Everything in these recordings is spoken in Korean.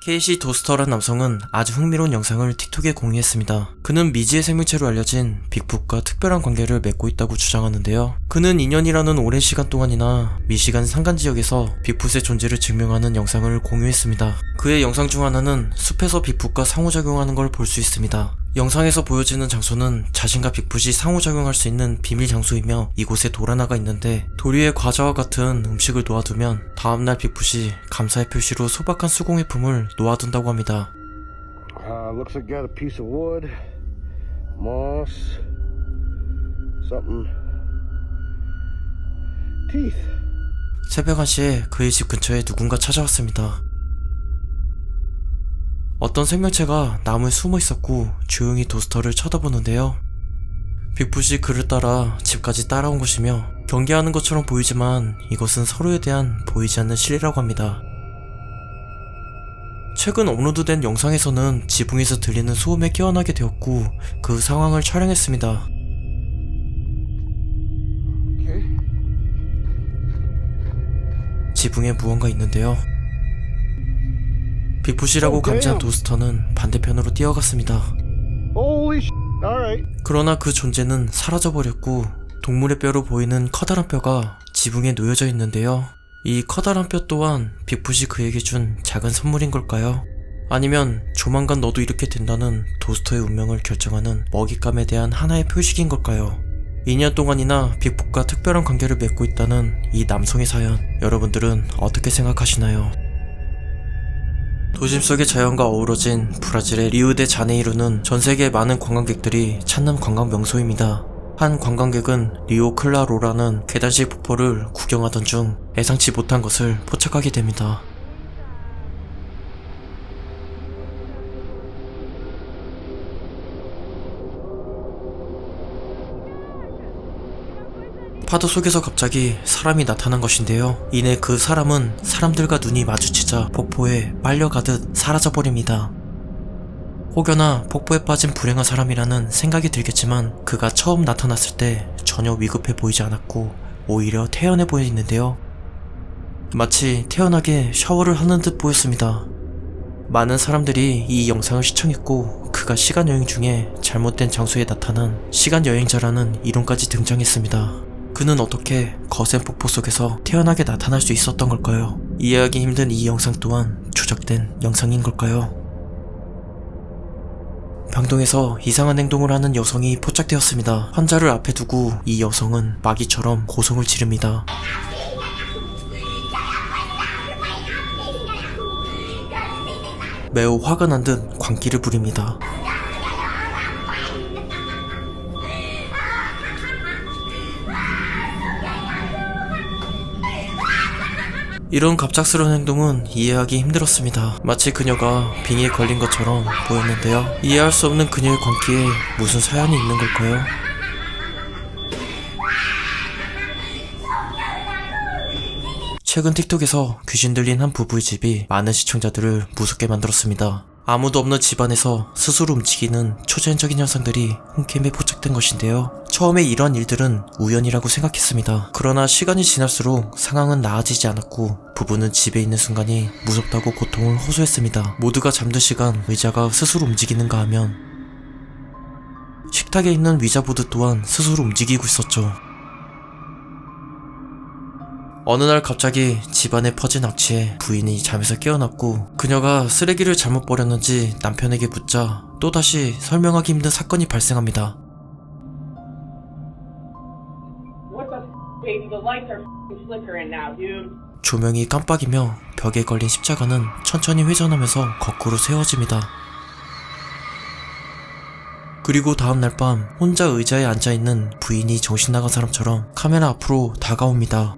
케이시 도스터란 남성은 아주 흥미로운 영상을 틱톡에 공유했습니다. 그는 미지의 생명체로 알려진 빅풋과 특별한 관계를 맺고 있다고 주장하는데요. 그는 2년이라는 오랜 시간 동안이나 미시간 산간지역에서 빅풋의 존재를 증명하는 영상을 공유했습니다. 그의 영상 중 하나는 숲에서 빅풋과 상호작용하는 걸 볼 수 있습니다. 영상에서 보여지는 장소는 자신과 빅풋이 상호작용할 수 있는 비밀 장소이며 이곳에 돌 하나가 있는데 돌 위에 과자와 같은 음식을 놓아두면 다음날 빅풋이 감사의 표시로 소박한 수공예품을 놓아둔다고 합니다. Looks like got a piece of wood, moss, something, teeth. 새벽 1시에 그의 집 근처에 누군가 찾아왔습니다. 어떤 생명체가 나무에 숨어 있었고 조용히 도스터를 쳐다보는데요. 빅풋이 그를 따라 집까지 따라온 것이며 경계하는 것처럼 보이지만 이것은 서로에 대한 보이지 않는 신뢰라고 합니다. 최근 업로드된 영상에서는 지붕에서 들리는 소음에 깨어나게 되었고 그 상황을 촬영했습니다. 지붕에 무언가 있는데요. 빅풋이라고 감지한 도스터는 반대편으로 뛰어갔습니다. 그러나 그 존재는 사라져버렸고 동물의 뼈로 보이는 커다란 뼈가 지붕에 놓여져 있는데요. 이 커다란 뼈 또한 빅풋이 그에게 준 작은 선물인 걸까요? 아니면 조만간 너도 이렇게 된다는 도스터의 운명을 결정하는 먹잇감에 대한 하나의 표식인 걸까요? 2년 동안이나 빅풋과 특별한 관계를 맺고 있다는 이 남성의 사연, 여러분들은 어떻게 생각하시나요? 도심 속의 자연과 어우러진 브라질의 리우데자네이루는 전세계의 많은 관광객들이 찾는 관광 명소입니다. 한 관광객은 리오 클라로라는 계단식 폭포를 구경하던 중 예상치 못한 것을 포착하게 됩니다. 파도 속에서 갑자기 사람이 나타난 것인데요. 이내 그 사람은 사람들과 눈이 마주치자 폭포에 빨려가듯 사라져버립니다. 혹여나 폭포에 빠진 불행한 사람이라는 생각이 들겠지만 그가 처음 나타났을 때 전혀 위급해 보이지 않았고 오히려 태연해 보이는데요. 마치 태연하게 샤워를 하는 듯 보였습니다. 많은 사람들이 이 영상을 시청했고 그가 시간여행 중에 잘못된 장소에 나타난 시간여행자라는 이론까지 등장했습니다. 그는 어떻게 거센 폭포 속에서 태연하게 나타날 수 있었던 걸까요? 이해하기 힘든 이 영상 또한 조작된 영상인 걸까요? 병동에서 이상한 행동을 하는 여성이 포착되었습니다. 환자를 앞에 두고 이 여성은 마귀처럼 고성을 지릅니다. 매우 화가 난 듯 광기를 부립니다. 이런 갑작스러운 행동은 이해하기 힘들었습니다. 마치 그녀가 빙의에 걸린 것처럼 보였는데요. 이해할 수 없는 그녀의 광기에 무슨 사연이 있는 걸까요? 최근 틱톡에서 귀신 들린 한 부부의 집이 많은 시청자들을 무섭게 만들었습니다. 아무도 없는 집안에서 스스로 움직이는 초자연적인 현상들이 홈캠에 포착된 것인데요. 처음에 이러한 일들은 우연이라고 생각했습니다. 그러나 시간이 지날수록 상황은 나아지지 않았고 부부는 집에 있는 순간이 무섭다고 고통을 호소했습니다. 모두가 잠든 시간 의자가 스스로 움직이는가 하면 식탁에 있는 위자보드 또한 스스로 움직이고 있었죠. 어느 날 갑자기 집안에 퍼진 악취에 부인이 잠에서 깨어났고 그녀가 쓰레기를 잘못 버렸는지 남편에게 묻자 또다시 설명하기 힘든 사건이 발생합니다. 조명이 깜빡이며 벽에 걸린 십자가는 천천히 회전하면서 거꾸로 세워집니다. 그리고 다음날 밤 혼자 의자에 앉아있는 부인이 정신나간 사람처럼 카메라 앞으로 다가옵니다.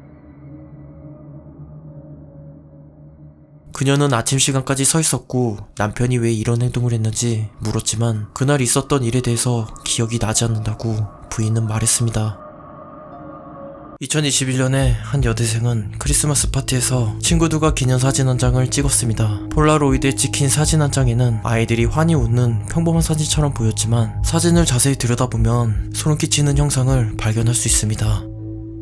그녀는 아침 시간까지 서 있었고 남편이 왜 이런 행동을 했는지 물었지만 그날 있었던 일에 대해서 기억이 나지 않는다고 부인은 말했습니다. 2021년에 한 여대생은 크리스마스 파티에서 친구들과 기념사진 한 장을 찍었습니다. 폴라로이드에 찍힌 사진 한 장에는 아이들이 환히 웃는 평범한 사진처럼 보였지만 사진을 자세히 들여다보면 소름 끼치는 형상을 발견할 수 있습니다.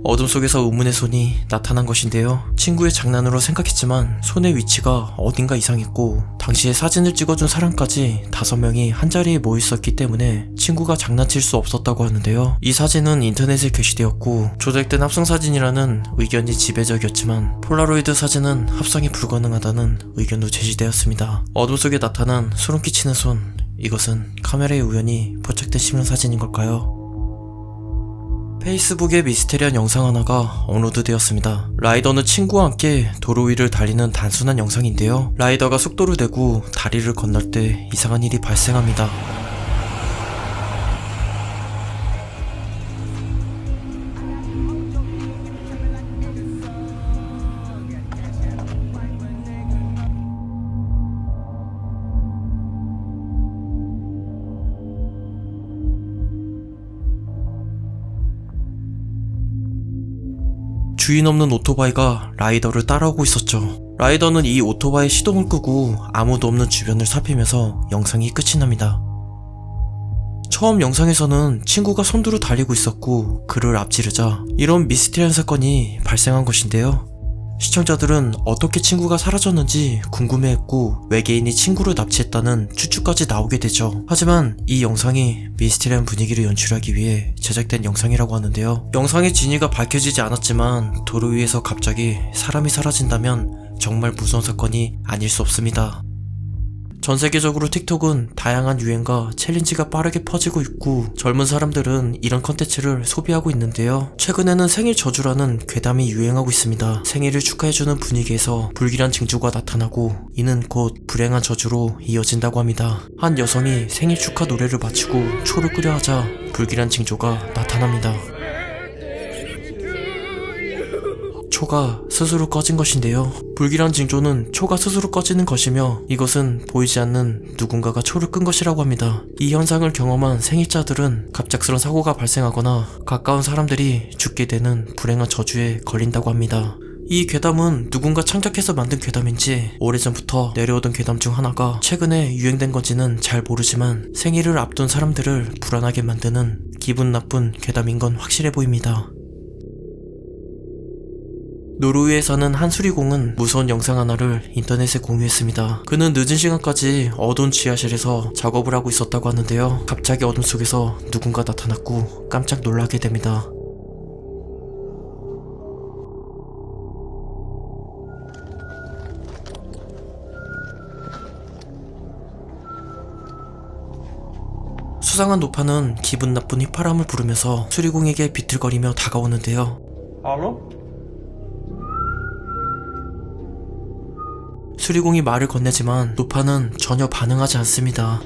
어둠 속에서 의문의 손이 나타난 것인데요. 친구의 장난으로 생각했지만 손의 위치가 어딘가 이상했고 당시에 사진을 찍어준 사람까지 5명이 한자리에 모여 있었기 때문에 친구가 장난칠 수 없었다고 하는데요. 이 사진은 인터넷에 게시되었고 조작된 합성사진이라는 의견이 지배적이었지만 폴라로이드 사진은 합성이 불가능하다는 의견도 제시되었습니다. 어둠 속에 나타난 소름 끼치는 손, 이것은 카메라에 우연히 포착된 심령사진인 걸까요? 페이스북에 미스테리한 영상 하나가 업로드 되었습니다. 라이더는 친구와 함께 도로 위를 달리는 단순한 영상인데요. 라이더가 속도를 내고 다리를 건널 때 이상한 일이 발생합니다. 주인 없는 오토바이가 라이더를 따라오고 있었죠. 라이더는 이 오토바이 시동을 끄고 아무도 없는 주변을 살피면서 영상이 끝이 납니다. 처음 영상에서는 친구가 선두로 달리고 있었고 그를 앞지르자 이런 미스테리한 사건이 발생한 것인데요. 시청자들은 어떻게 친구가 사라졌는지 궁금해했고 외계인이 친구를 납치했다는 추측까지 나오게 되죠. 하지만 이 영상이 미스테리한 분위기를 연출하기 위해 제작된 영상이라고 하는데요. 영상의 진위가 밝혀지지 않았지만 도로 위에서 갑자기 사람이 사라진다면 정말 무서운 사건이 아닐 수 없습니다. 전 세계적으로 틱톡은 다양한 유행과 챌린지가 빠르게 퍼지고 있고 젊은 사람들은 이런 컨텐츠를 소비하고 있는데요. 최근에는 생일 저주라는 괴담이 유행하고 있습니다. 생일을 축하해주는 분위기에서 불길한 징조가 나타나고 이는 곧 불행한 저주로 이어진다고 합니다. 한 여성이 생일 축하 노래를 마치고 초를 끄려 하자 불길한 징조가 나타납니다. 초가 스스로 꺼진 것인데요. 불길한 징조는 초가 스스로 꺼지는 것이며 이것은 보이지 않는 누군가가 초를 끈 것이라고 합니다. 이 현상을 경험한 생일자들은 갑작스런 사고가 발생하거나 가까운 사람들이 죽게 되는 불행한 저주에 걸린다고 합니다. 이 괴담은 누군가 창작해서 만든 괴담인지 오래전부터 내려오던 괴담 중 하나가 최근에 유행된 건지는 잘 모르지만 생일을 앞둔 사람들을 불안하게 만드는 기분 나쁜 괴담인 건 확실해 보입니다. 노르웨이에 사는 한 수리공은 무서운 영상 하나를 인터넷에 공유했습니다. 그는 늦은 시간까지 어두운 지하실에서 작업을 하고 있었다고 하는데요. 갑자기 어둠 속에서 누군가 나타났고 깜짝 놀라게 됩니다. 수상한 노파는 기분 나쁜 휘파람을 부르면서 수리공에게 비틀거리며 다가오는데요. 수리공이 말을 건네지만 노파는 전혀 반응하지 않습니다.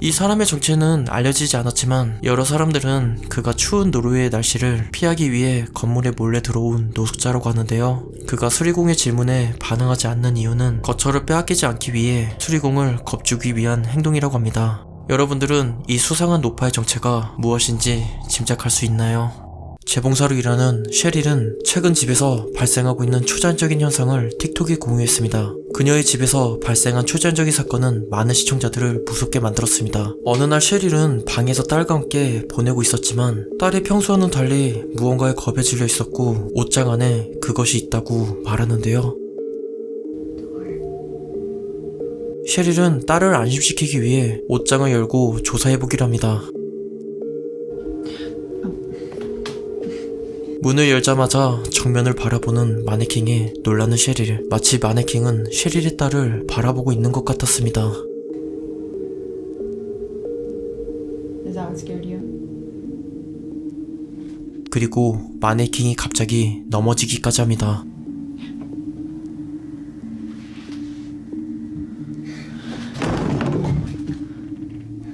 이 사람의 정체는 알려지지 않았지만 여러 사람들은 그가 추운 노르웨이의 날씨를 피하기 위해 건물에 몰래 들어온 노숙자라고 하는데요. 그가 수리공의 질문에 반응하지 않는 이유는 거처를 빼앗기지 않기 위해 수리공을 겁주기 위한 행동이라고 합니다. 여러분들은 이 수상한 노파의 정체가 무엇인지 짐작할 수 있나요? 재봉사로 일하는 셰릴은 최근 집에서 발생하고 있는 초자연적인 현상을 틱톡에 공유했습니다. 그녀의 집에서 발생한 초자연적인 사건은 많은 시청자들을 무섭게 만들었습니다. 어느 날 셰릴은 방에서 딸과 함께 보내고 있었지만 딸이 평소와는 달리 무언가에 겁에 질려 있었고 옷장 안에 그것이 있다고 말하는데요. 셰릴은 딸을 안심시키기 위해 옷장을 열고 조사해보기로 합니다. 문을 열자마자 정면을 바라보는 마네킹에 놀라는 셰릴. 마치 마네킹은 셰릴의 딸을 바라보고 있는 것 같았습니다. Is that what scared you? 그리고 마네킹이 갑자기 넘어지기까지 합니다.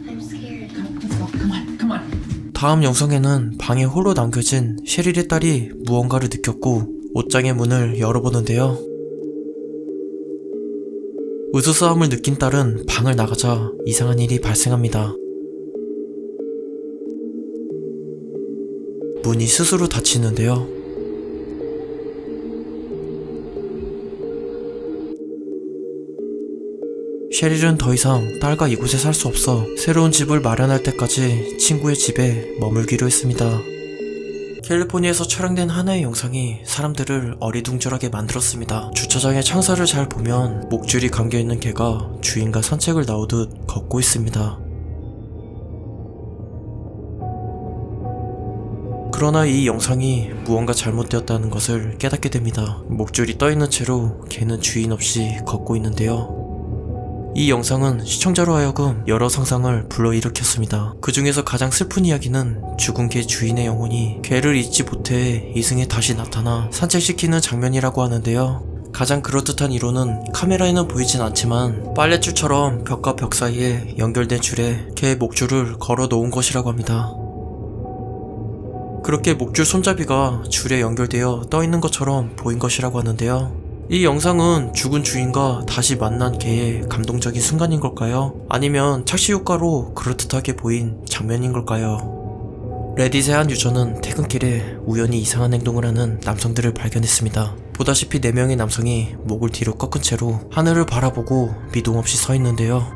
I'm scared. Let's go. Come on. 다음 영상에는 방에 홀로 남겨진 셰릴의 딸이 무언가를 느꼈고 옷장의 문을 열어보는데요. 으스스함을 느낀 딸은 방을 나가자 이상한 일이 발생합니다. 문이 스스로 닫히는데요. 셰릴은 더 이상 딸과 이곳에 살 수 없어 새로운 집을 마련할 때까지 친구의 집에 머물기로 했습니다. 캘리포니아에서 촬영된 하나의 영상이 사람들을 어리둥절하게 만들었습니다. 주차장의 창살을 잘 보면 목줄이 감겨있는 개가 주인과 산책을 나오듯 걷고 있습니다. 그러나 이 영상이 무언가 잘못되었다는 것을 깨닫게 됩니다. 목줄이 떠있는 채로 개는 주인 없이 걷고 있는데요. 이 영상은 시청자로 하여금 여러 상상을 불러일으켰습니다. 그 중에서 가장 슬픈 이야기는 죽은 개 주인의 영혼이 개를 잊지 못해 이승에 다시 나타나 산책시키는 장면이라고 하는데요. 가장 그럴듯한 이론은 카메라에는 보이진 않지만 빨랫줄처럼 벽과 벽 사이에 연결된 줄에 개의 목줄을 걸어 놓은 것이라고 합니다. 그렇게 목줄 손잡이가 줄에 연결되어 떠있는 것처럼 보인 것이라고 하는데요. 이 영상은 죽은 주인과 다시 만난 개의 감동적인 순간인 걸까요? 아니면 착시 효과로 그럴듯하게 보인 장면인 걸까요? 레딧의 한 유저는 퇴근길에 우연히 이상한 행동을 하는 남성들을 발견했습니다. 보다시피 4명의 남성이 목을 뒤로 꺾은 채로 하늘을 바라보고 미동 없이 서 있는데요.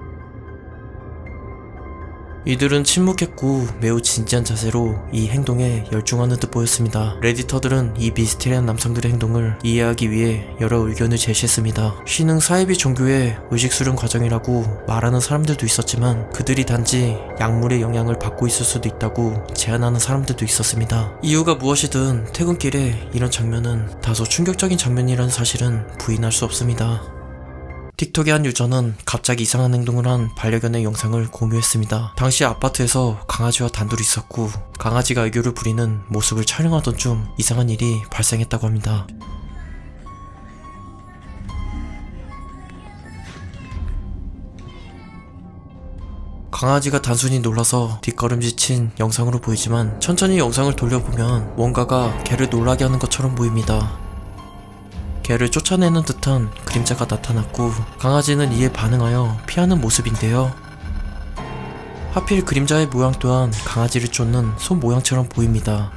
이들은 침묵했고 매우 진지한 자세로 이 행동에 열중하는 듯 보였습니다. 레디터들은 이 미스테리한 남성들의 행동을 이해하기 위해 여러 의견을 제시했습니다. 신흥 사이비 종교의 의식 수련 과정이라고 말하는 사람들도 있었지만 그들이 단지 약물의 영향을 받고 있을 수도 있다고 제안하는 사람들도 있었습니다. 이유가 무엇이든 퇴근길에 이런 장면은 다소 충격적인 장면이라는 사실은 부인할 수 없습니다. 틱톡의 한 유저는 갑자기 이상한 행동을 한 반려견의 영상을 공유했습니다. 당시 아파트에서 강아지와 단둘이 있었고 강아지가 애교를 부리는 모습을 촬영하던 중 이상한 일이 발생했다고 합니다. 강아지가 단순히 놀라서 뒷걸음질 친 영상으로 보이지만 천천히 영상을 돌려보면 뭔가가 개를 놀라게 하는 것처럼 보입니다. 개를 쫓아내는 듯한 그림자가 나타났고 강아지는 이에 반응하여 피하는 모습인데요. 하필 그림자의 모양 또한 강아지를 쫓는 손 모양처럼 보입니다.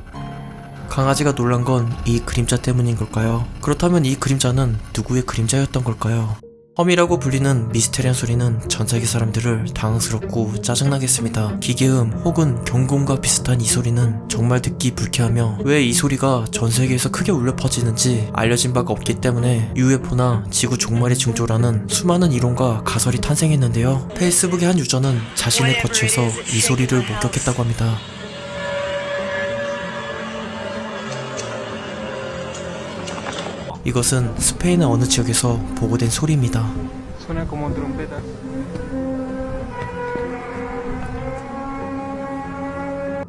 강아지가 놀란 건 이 그림자 때문인 걸까요? 그렇다면 이 그림자는 누구의 그림자였던 걸까요? 험이라고 불리는 미스테리한 소리는 전세계 사람들을 당황스럽고 짜증나게 했습니다. 기계음 혹은 경고음과 비슷한 이 소리는 정말 듣기 불쾌하며 왜 이 소리가 전세계에서 크게 울려 퍼지는지 알려진 바가 없기 때문에 UFO나 지구 종말의 징조라는 수많은 이론과 가설이 탄생했는데요. 페이스북의 한 유저는 자신의 거취에서 이 소리를 목격했다고 합니다. 이것은 스페인의 어느 지역에서 보고된 소리입니다.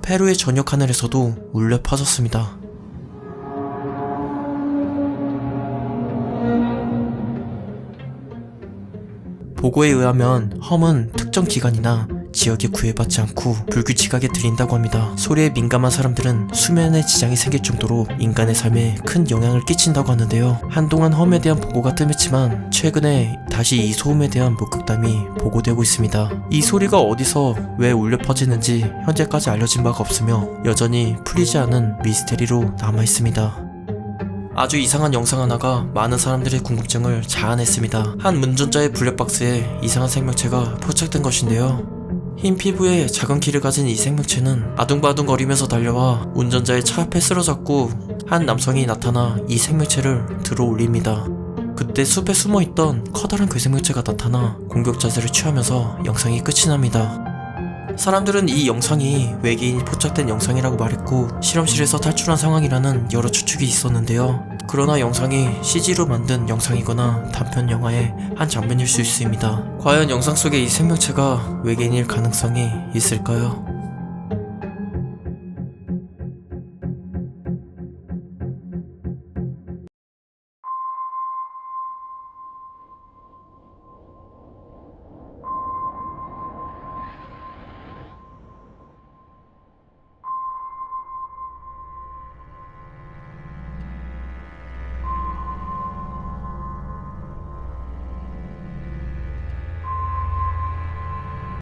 페루의 저녁 하늘에서도 울려 퍼졌습니다. 보고에 의하면 험은 특정 기간이나 지역에 구애받지 않고 불규칙하게 들린다고 합니다. 소리에 민감한 사람들은 수면에 지장이 생길 정도로 인간의 삶에 큰 영향을 끼친다고 하는데요. 한동안 험에 대한 보고가 뜸했지만 최근에 다시 이 소음에 대한 목격담이 보고되고 있습니다. 이 소리가 어디서 왜 울려 퍼지는지 현재까지 알려진 바가 없으며 여전히 풀리지 않은 미스테리로 남아있습니다. 아주 이상한 영상 하나가 많은 사람들의 궁금증을 자아냈습니다. 한 운전자의 블랙박스에 이상한 생명체가 포착된 것인데요. 흰 피부에 작은 키를 가진 이 생명체는 아둥바둥거리면서 달려와 운전자의 차 앞에 쓰러졌고 한 남성이 나타나 이 생명체를 들어 올립니다. 그때 숲에 숨어있던 커다란 괴생명체가 나타나 공격 자세를 취하면서 영상이 끝이 납니다. 사람들은 이 영상이 외계인이 포착된 영상이라고 말했고 실험실에서 탈출한 상황이라는 여러 추측이 있었는데요. 그러나 영상이 CG로 만든 영상이거나 단편 영화의 한 장면일 수 있습니다. 과연 영상 속의 이 생명체가 외계인일 가능성이 있을까요?